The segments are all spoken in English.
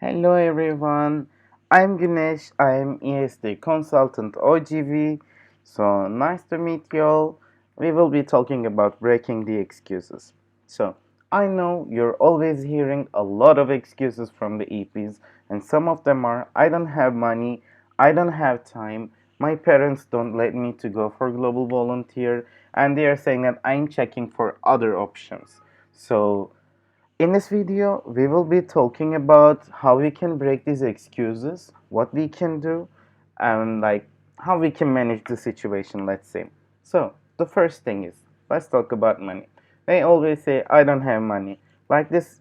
Hello everyone, I'm Gunesh. I'm ESD consultant OGV. So nice to meet y'all. We will be talking about breaking the excuses. So I know you're always hearing a lot of excuses from the EPs, and some of them are I don't have money, I don't have time, my parents don't let me to go for global volunteer, and they are saying that I'm checking for other options. So in this video, we will be talking about how we can break these excuses, what we can do, and how we can manage the situation, let's say. So, the first thing is, let's talk about money. They always say, I don't have money. Like this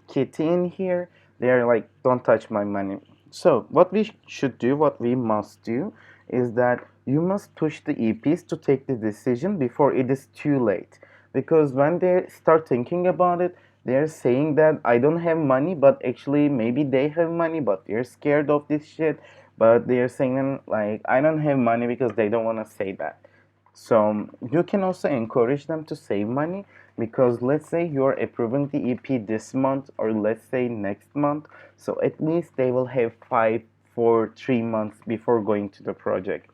kitty in here, they're like, don't touch my money. So, what we should do, what we must do, is that you must push the EPs to take the decision before it is too late. Because when they start thinking about it, they're saying that I don't have money, but actually maybe they have money, but they're scared of this shit. But they're saying like I don't have money because they don't want to say that. So you can also encourage them to save money because let's say you're approving the EP this month or let's say next month, so at least they will have five for 3 months before going to the project.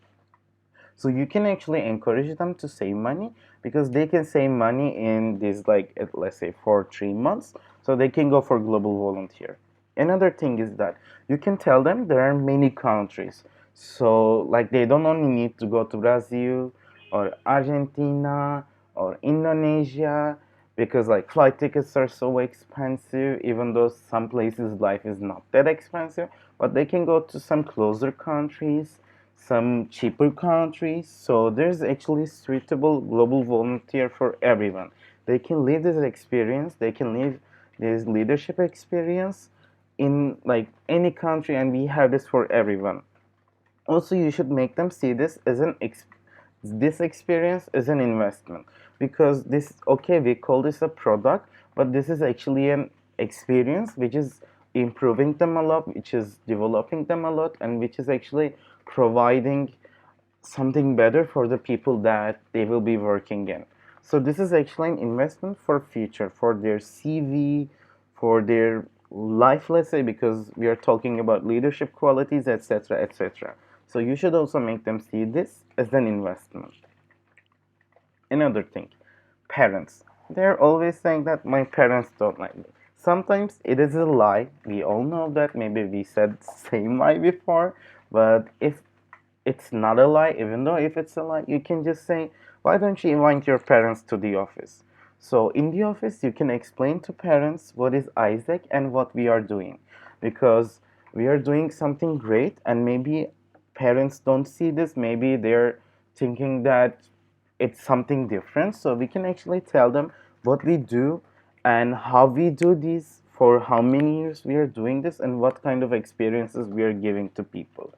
So you can actually encourage them to save money because they can save money in this let's say for 3 months, so they can go for global volunteer. Another thing is that you can tell them there are many countries. So like they don't only need to go to Brazil or Argentina or Indonesia because like flight tickets are so expensive, even though some places life is not that expensive, but they can go to some closer countries, some cheaper countries. So there's actually suitable global volunteer for everyone. They can live this experience, they can live this leadership experience in like any country, and we have this for everyone. Also, you should make them see this experience as an investment because this okay, we call this a product, but this is actually an experience which is improving them a lot, which is developing them a lot, and which is actually providing something better for the people that they will be working in. So this is actually an investment for future, for their CV, for their life, let's say, because we are talking about leadership qualities, etc., etc. So you should also make them see this as an investment. Another thing, parents. They're always saying that my parents don't like me. Sometimes it is a lie. We all know that. Maybe we said same lie before, but if it's not a lie, even though if it's a lie, you can just say, why don't you invite your parents to the office? So in the office, you can explain to parents what is Isaac and what we are doing, because we are doing something great, and maybe parents don't see this. Maybe they're thinking that it's something different. So we can actually tell them what we do and how we do this, for how many years we are doing this, and what kind of experiences we are giving to people.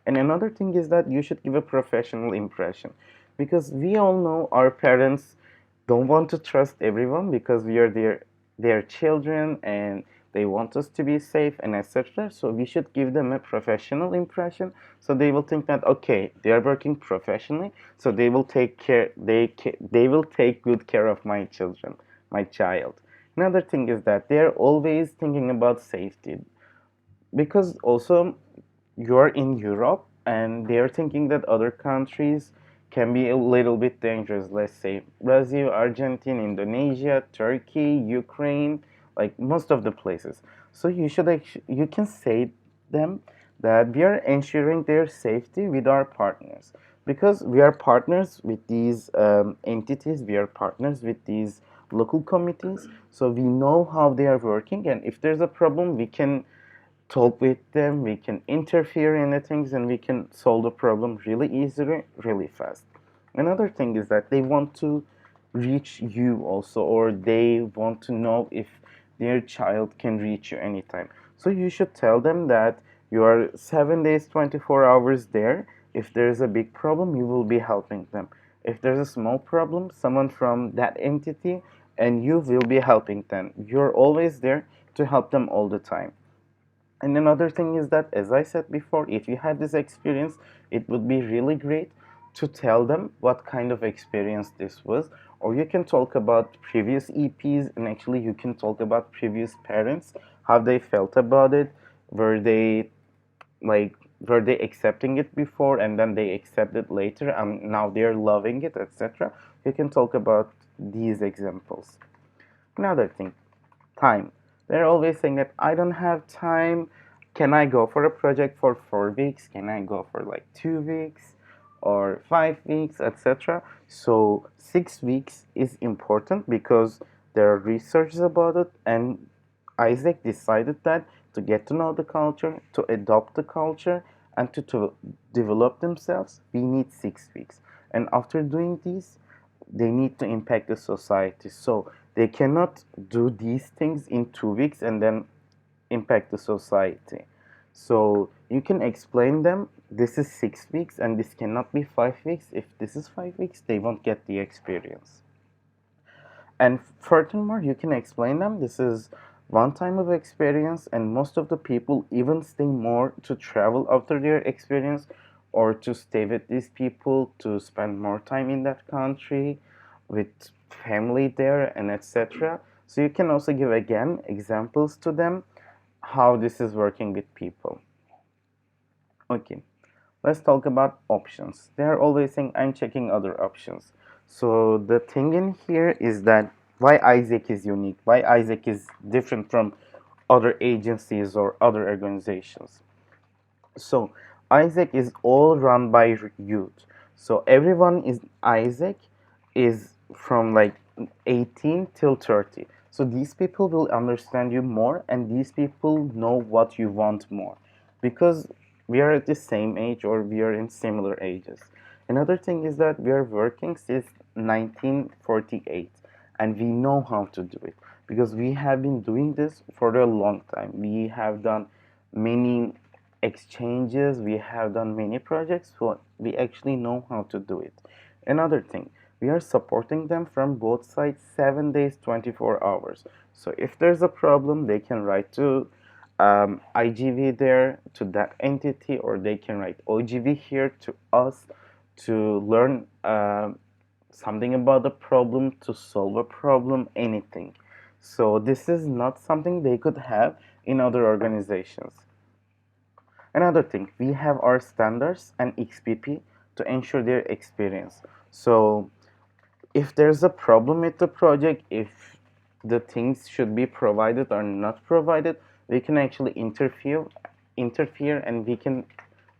And another thing is that you should give a professional impression because we all know our parents don't want to trust everyone because we are their children and they want us to be safe and etc. So we should give them a professional impression so they will think that okay, they are working professionally, so they will take care, they will take good care of my children, my child. Another thing is that they are always thinking about safety because also you're in Europe and they're thinking that other countries can be a little bit dangerous. Let's say Brazil, Argentina, Indonesia, Turkey, Ukraine, like most of the places. So you can say them that we are ensuring their safety with our partners because we are partners with these entities. We are partners with these local committees, so we know how they are working, and if there's a problem we can talk with them, we can interfere in the things, and we can solve the problem really easily, really fast. Another thing is that they want to reach you also, or they want to know if their child can reach you anytime. So you should tell them that you are 7 days, 24 hours there. If there's a big problem, you will be helping them. If there's a small problem, someone from that entity and you will be helping them. You're always there to help them all the time. And another thing is that, as I said before, if you had this experience, it would be really great to tell them what kind of experience this was. Or you can talk about previous EPs, and actually, you can talk about previous parents, how they felt about it. Were they like were they accepting it before and then they accept it later and now they're loving it, etc. You can talk about these examples. Another thing, time. They're always saying that I don't have time. Can I go for a project for 4 weeks? Can I go for like 2 weeks or 5 weeks, etc.? So 6 weeks is important because there are researches about it, and Isaac decided that to get to know the culture, to adopt the culture, and to develop themselves, we need 6 weeks. And after doing these, they need to impact the society. So they cannot do these things in 2 weeks and then impact the society. So you can explain them this is 6 weeks and this cannot be 5 weeks. If this is 5 weeks, they won't get the experience. And furthermore, you can explain them this is one time of experience, and most of the people even stay more to travel after their experience or to stay with these people to spend more time in that country with family there and etc. So you can also give again examples to them how this is working with people. Okay, let's talk about options. They are always saying I'm checking other options. So the thing in here is that why Isaac is unique, why Isaac is different from other agencies or other organizations. So Isaac is all run by youth. So everyone is Isaac is from like 18 till 30. So these people will understand you more and these people know what you want more because we are at the same age or we are in similar ages. Another thing is that we are working since 1948 and we know how to do it because we have been doing this for a long time. We have done many exchanges, we have done many projects, so we actually know how to do it. Another thing, we are supporting them from both sides 7 days 24 hours. So if there's a problem they can write to IGV there to that entity, or they can write OGV here to us to learn something about the problem, to solve a problem, anything. So this is not something they could have in other organizations. Another thing, we have our standards and XPP to ensure their experience. So if there's a problem with the project, if the things should be provided or not provided, we can actually interfere and we can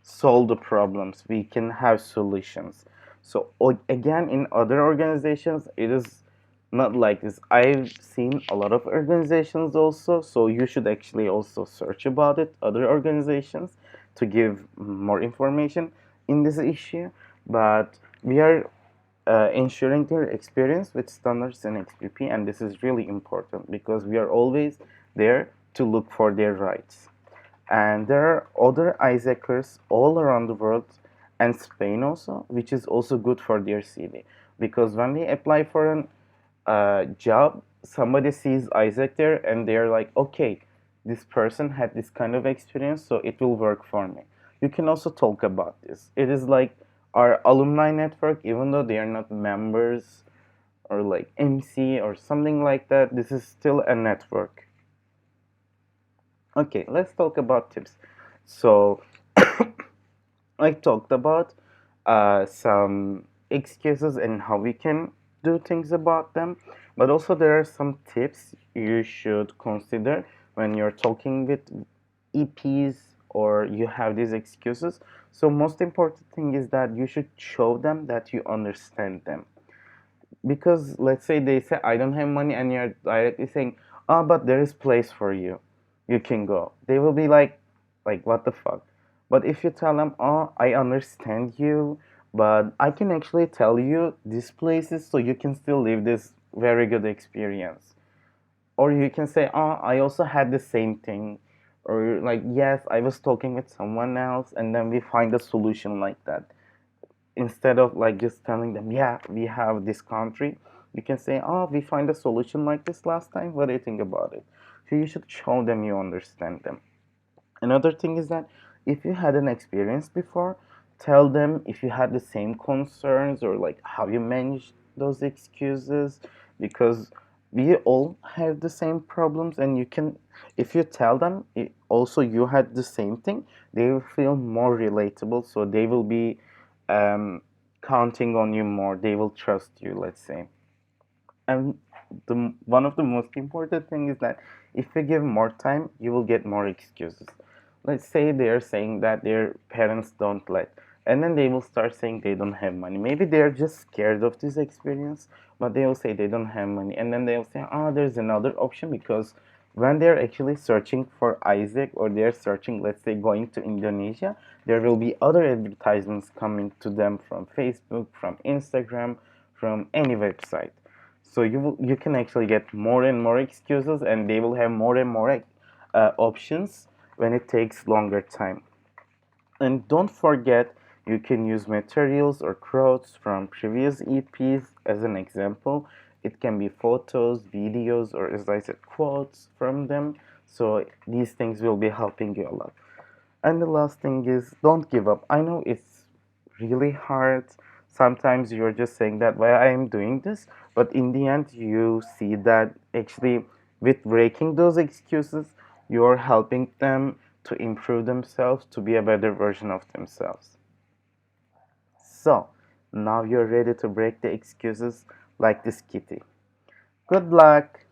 solve the problems. We can have solutions. So again, in other organizations, it is not like this. I've seen a lot of organizations also, so you should actually also search about it, other organizations, to give more information in this issue. But we are ensuring their experience with standards and XPP, and this is really important because we are always there to look for their rights. And there are other Isaacers all around the world and Spain also, which is also good for their CV because when we apply for an job, somebody sees Isaac there and they're like, okay, this person had this kind of experience, so it will work for me. You can also talk about this. It is like our alumni network, even though they are not members or like MC or something like that, this is still a network. Okay, let's talk about tips. So I talked about some excuses and how we can do things about them, but also there are some tips you should consider when you're talking with EPs or you have these excuses. So most important thing is that you should show them that you understand them. Because let's say they say I don't have money and you're directly saying, "Oh, but there is place for you. You can go." They will be like what the fuck? But if you tell them, "Oh, I understand you, but I can actually tell you these places so you can still live this very good experience." Or you can say, "Oh, I also had the same thing." Or like, "Yes, I was talking with someone else and then we find a solution like that." Instead of like just telling them, yeah, we have this country, you can say, oh, we find a solution like this last time, what do you think about it? So you should show them you understand them. Another thing is that if you had an experience before, tell them if you had the same concerns or like how you managed those excuses, because we all have the same problems, and you can, if you tell them also you had the same thing, they will feel more relatable, so they will be um, counting on you more, they will trust you, let's say. And one of the most important thing is that if you give more time, you will get more excuses. Let's say they are saying that their parents don't let, and then they will start saying they don't have money. Maybe they are just scared of this experience, but they will say they don't have money, and then they'll say, oh, there's another option, because when they're actually searching for Isaac, or they're searching, let's say, going to Indonesia, there will be other advertisements coming to them from Facebook, from Instagram, from any website. So you can actually get more and more excuses, and they will have more and more options when it takes longer time. And don't forget, you can use materials or quotes from previous EPs as an example. It can be photos, videos, or as I said, quotes from them. So these things will be helping you a lot. And the last thing is, don't give up. I know it's really hard. Sometimes you're just saying that why I am doing this, but in the end, you see that actually with breaking those excuses, you're helping them to improve themselves, to be a better version of themselves. So now you're ready to break the excuses like this kitty. Good luck.